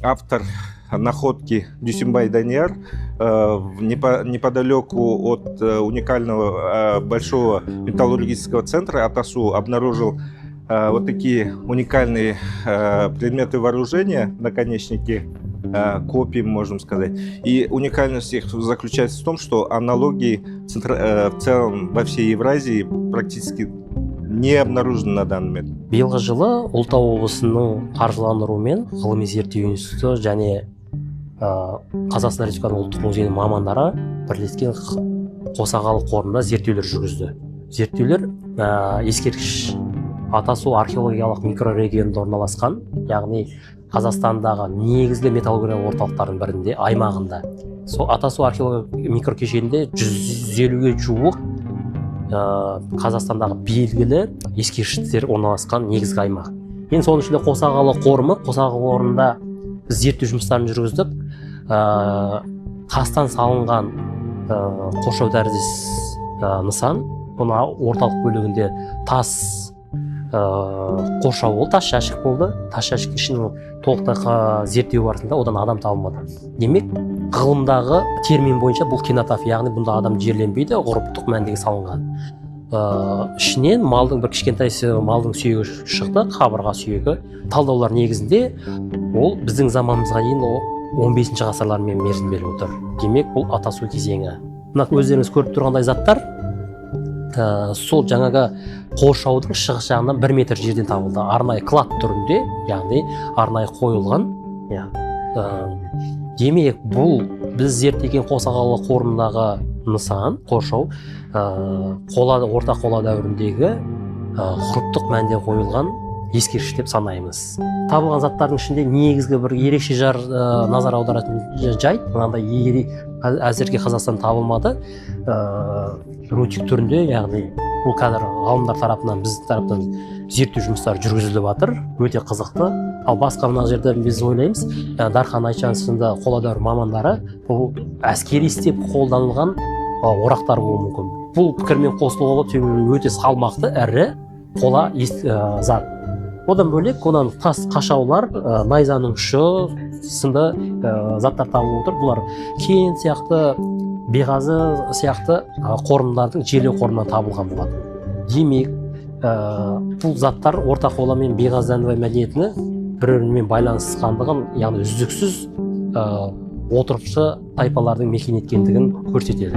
автор находки Дюсембай Данияр неподалеку от уникального большого металлургического центра Атасу обнаружил вот такие уникальные предметы вооружения, наконечники копий, можем сказать. И уникальность их заключается в том, что аналогии в целом во всей Евразии практически не обнаружены на данный момент. Биылғы жылы Ұлытау облысының қаржыландыруымен ғылыми зерттеу институты және Қазақстан Республикасының ұлттық музейінің мамандары бірлескен қосағалы қорында зерттеулер жүргізді. Зерттеулер ескерткіш Атасу археологиялық микрорегионында орналасқан, яғни Қазақстандағы негізгі металлургия орталықтарының бірінде, аймағында. Сол Атасу археологиялық микрокешенінде 150-ге жуық Қазақстандағы белгілі ескерткіштер орналасқан негізгі аймақ. Енді соның ішінде қосағалы қорында біз зерттеу жұмыстарын жүргіздік. Тастан салынған қоршау тәріздес нысан, бұны орталық бөлігінде тас қоршау болды, тас жәшік болды. Тас жәшік ішінің толықтай зерттеу барысында одан адам табылмады. Демек, ғылымдағы термин бойынша бұл кенотафия, яғни бұнда адам жерленбейді, ғұрыптық мәндегі салынған. Ішінен малдың бір кішкентай малдың сүйегі шықты, қабырға сүйегі. Талдаулар негізінде ол біздің заманымызға дейін 15-ші ғасырлармен мерзімделіп отыр. Демек, бұл Атасу кезеңі. Мына өздеріңіз көріп тұрғандай заттар сол жаңағы қоршаудың шығыс жағынан 1 метр жерден табылды. Арнайы клад түрінде, яғни арнайы қойылған. Демек, бұл біз зерттеген қосағалы қорындағы нысан, қоршау, орта қола дәуіріндегі ғұрыптық мәнде қойылған ескерткіш деп санаймыз. Табылған заттардың ішінде негізгі бір ерекше назар аударатын жайт, мынандай әзірге Қазақстан табылмады, рутик түрінде, яғни бұл қазір ғалымдар тарапынан, біз тарапынан зерттеу жұмыстары жүргізіліп жатыр, өте қызықты. Ал басқа мына жерде біз ойлаймыз, Дархан Айтжан сынды қола дәуір мамандары бұл әскери істеп қолданылған орақтар болуы мүмкін. Бұл пікірмен қосылуға өте салмақты әрі қола зат. Одан бөлек, онан тас қашаулар, найзаның ұшы сынды заттар табылып отыр. Бұлар кен сияқты, беғазы сияқты қорымдардың желеу қорымынан табылған болады. Демек, бұл заттар орта қола мен беғазданбай мәдениетіне бір-бірімен байланысқандығын, яғни үздіксіз отырықшы тайпалардың мекен еткендігін көрсетеді.